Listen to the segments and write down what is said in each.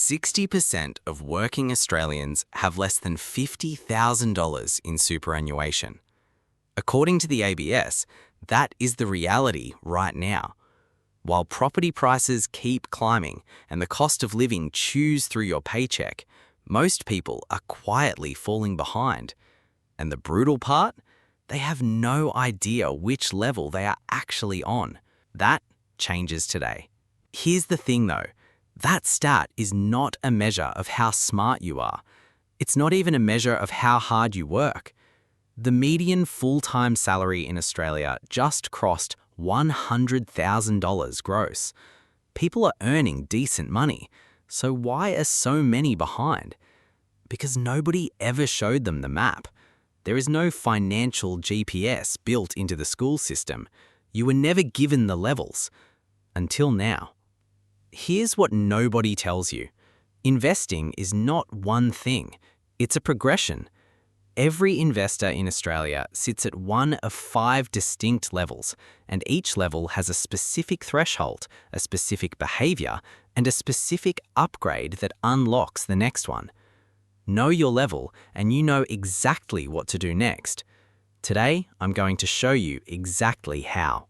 60% of working Australians have less than $50,000 in superannuation. According to the ABS, that is the reality right now. While property prices keep climbing and the cost of living chews through your paycheck, most people are quietly falling behind. And the brutal part? They have no idea which level they are actually on. That changes today. Here's the thing though, that stat is not a measure of how smart you are. It's not even a measure of how hard you work. The median full-time salary in Australia just crossed $100,000 gross. People are earning decent money, so why are so many behind? Because nobody ever showed them the map. There is no financial GPS built into the school system. You were never given the levels. Until now. Here's what nobody tells you. Investing is not one thing. It's a progression. Every investor in Australia sits at one of 5 distinct levels, and each level has a specific threshold, a specific behaviour, and a specific upgrade that unlocks the next one. Know your level, and you know exactly what to do next. Today, I'm going to show you exactly how.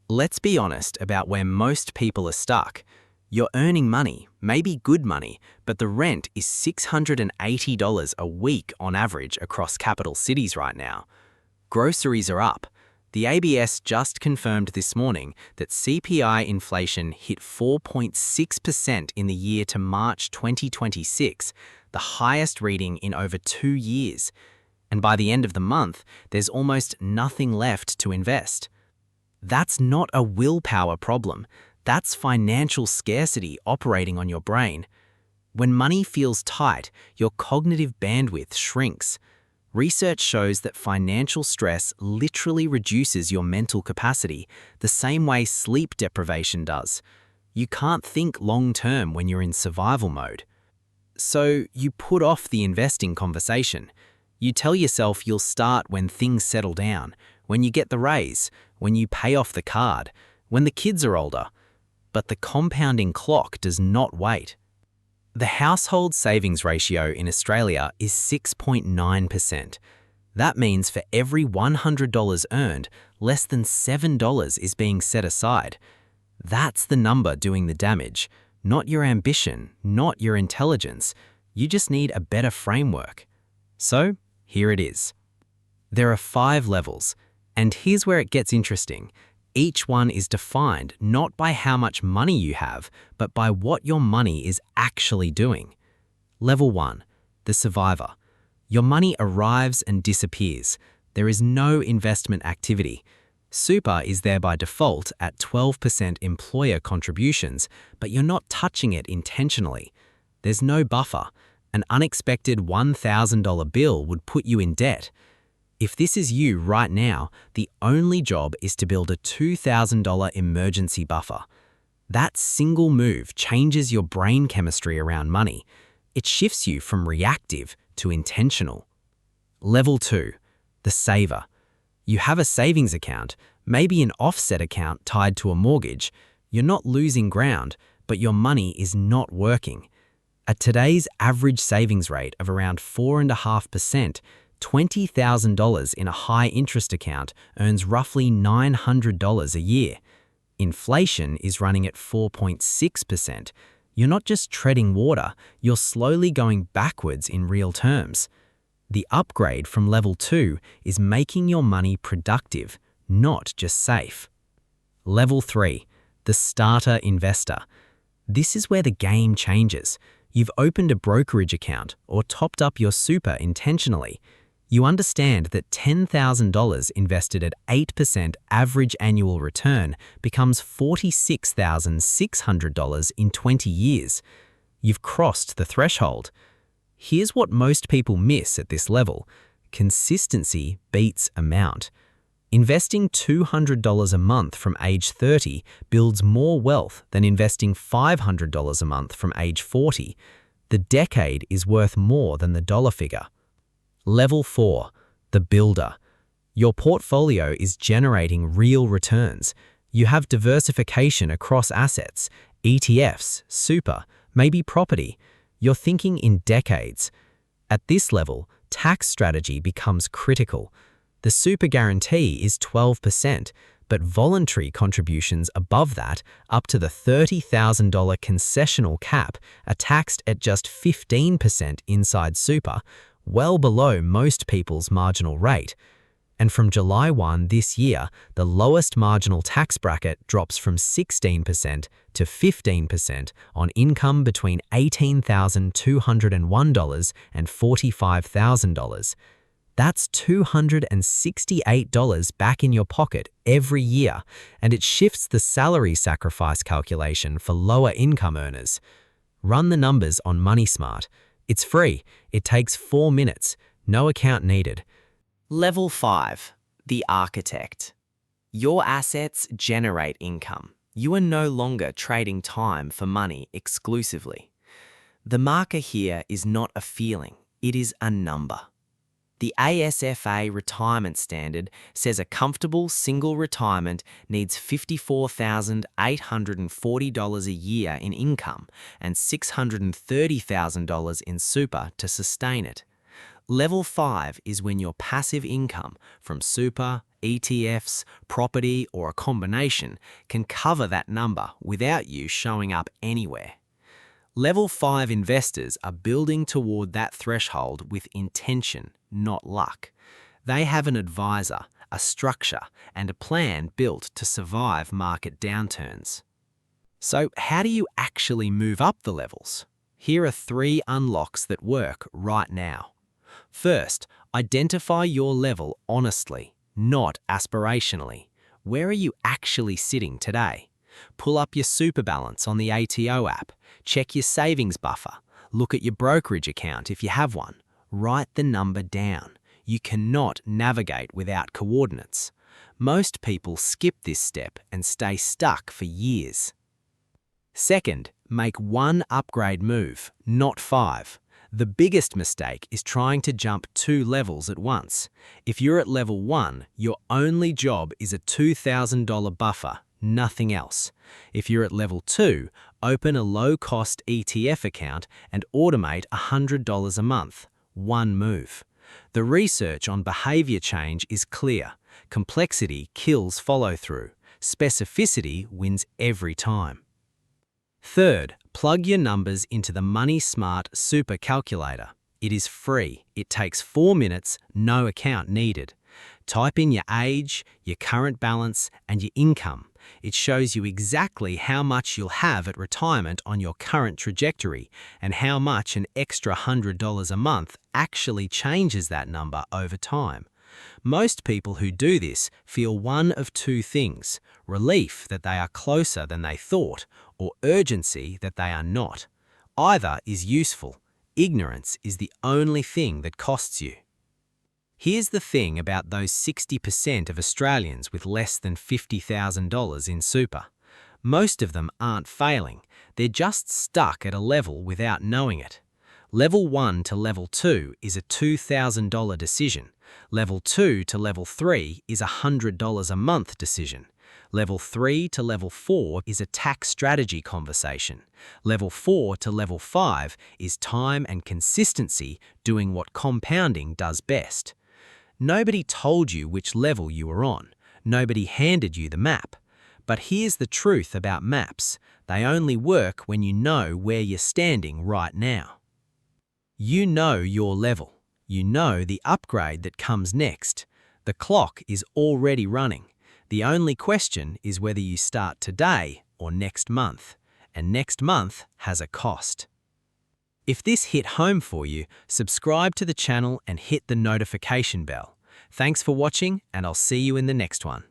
Let's be honest about where most people are stuck. You're earning money, maybe good money, but the rent is $680 a week on average across capital cities right now. Groceries are up. The ABS just confirmed this morning that CPI inflation hit 4.6% in the year to March 2026, the highest reading in over 2 years. And by the end of the month, there's almost nothing left to invest. That's not a willpower problem. That's financial scarcity operating on your brain. When money feels tight, your cognitive bandwidth shrinks. Research shows that financial stress literally reduces your mental capacity, the same way sleep deprivation does. You can't think long-term when you're in survival mode. So you put off the investing conversation. You tell yourself you'll start when things settle down, when you get the raise, when you pay off the card, when the kids are older. But the compounding clock does not wait. The household savings ratio in Australia is 6.9%. That means for every $100 earned, less than $7 is being set aside. That's the number doing the damage, not your ambition, not your intelligence. You just need a better framework. So, here it is. There are 5 levels, and here's where it gets interesting. Each one is defined not by how much money you have, but by what your money is actually doing. Level 1, the survivor. Your money arrives and disappears. There is no investment activity. Super is there by default at 12% employer contributions, but you're not touching it intentionally. There's no buffer. An unexpected $1,000 bill would put you in debt. If this is you right now, the only job is to build a $2,000 emergency buffer. That single move changes your brain chemistry around money. It shifts you from reactive to intentional. Level 2, the saver. You have a savings account, maybe an offset account tied to a mortgage. You're not losing ground, but your money is not working. At today's average savings rate of around 4.5%, $20,000 in a high-interest account earns roughly $900 a year. Inflation is running at 4.6%. You're not just treading water, you're slowly going backwards in real terms. The upgrade from level 2 is making your money productive, not just safe. Level 3, the starter investor. This is where the game changes. You've opened a brokerage account or topped up your super intentionally. You understand that $10,000 invested at 8% average annual return becomes $46,600 in 20 years. You've crossed the threshold. Here's what most people miss at this level. Consistency beats amount. Investing $200 a month from age 30 builds more wealth than investing $500 a month from age 40. The decade is worth more than the dollar figure. Level 4, the builder. Your portfolio is generating real returns. You have diversification across assets, ETFs, super, maybe property. You're thinking in decades. At this level, tax strategy becomes critical. The super guarantee is 12%, but voluntary contributions above that, up to the $30,000 concessional cap, are taxed at just 15% inside super, well below most people's marginal rate. And from July 1 this year, the lowest marginal tax bracket drops from 16% to 15% on income between $18,201 and $45,000. That's $268 back in your pocket every year, and it shifts the salary sacrifice calculation for lower income earners. Run the numbers on MoneySmart. It's free. It takes 4 minutes. No account needed. Level 5. The architect. Your assets generate income. You are no longer trading time for money exclusively. The marker here is not a feeling, it is a number. The ASFA retirement standard says a comfortable single retirement needs $54,840 a year in income and $630,000 in super to sustain it. Level 5 is when your passive income from super, ETFs, property, or a combination can cover that number without you showing up anywhere. Level 5 investors are building toward that threshold with intention, not luck. They have an advisor, a structure, and a plan built to survive market downturns. So how do you actually move up the levels? Here are 3 unlocks that work right now. First, identify your level honestly, not aspirationally. Where are you actually sitting today? Pull up your super balance on the ATO app. Check your savings buffer. Look at your brokerage account if you have one. Write the number down. You cannot navigate without coordinates. Most people skip this step and stay stuck for years. Second, make one upgrade move, not 5. The biggest mistake is trying to jump 2 levels at once. If you're at level 1, your only job is a $2,000 buffer, nothing else. If you're at level 2, open a low-cost ETF account and automate $100 a month, one move. The research on behaviour change is clear. Complexity kills follow-through. Specificity wins every time. Third, plug your numbers into the MoneySmart Super Calculator. It is free. It takes 4 minutes, no account needed. Type in your age, your current balance, and your income. It shows you exactly how much you'll have at retirement on your current trajectory and how much an extra $100 a month actually changes that number over time. Most people who do this feel one of 2 things: relief that they are closer than they thought, or urgency that they are not. Either is useful. Ignorance is the only thing that costs you. Here's the thing about those 60% of Australians with less than $50,000 in super. Most of them aren't failing. They're just stuck at a level without knowing it. Level 1 to level 2 is a $2,000 decision. Level 2 to level 3 is a $100 a month decision. Level 3 to level 4 is a tax strategy conversation. Level 4 to level 5 is time and consistency doing what compounding does best. Nobody told you which level you were on. Nobody handed you the map. But here's the truth about maps. They only work when you know where you're standing right now. You know your level. You know the upgrade that comes next. The clock is already running. The only question is whether you start today or next month. And next month has a cost. If this hit home for you, subscribe to the channel and hit the notification bell. Thanks for watching, and I'll see you in the next one.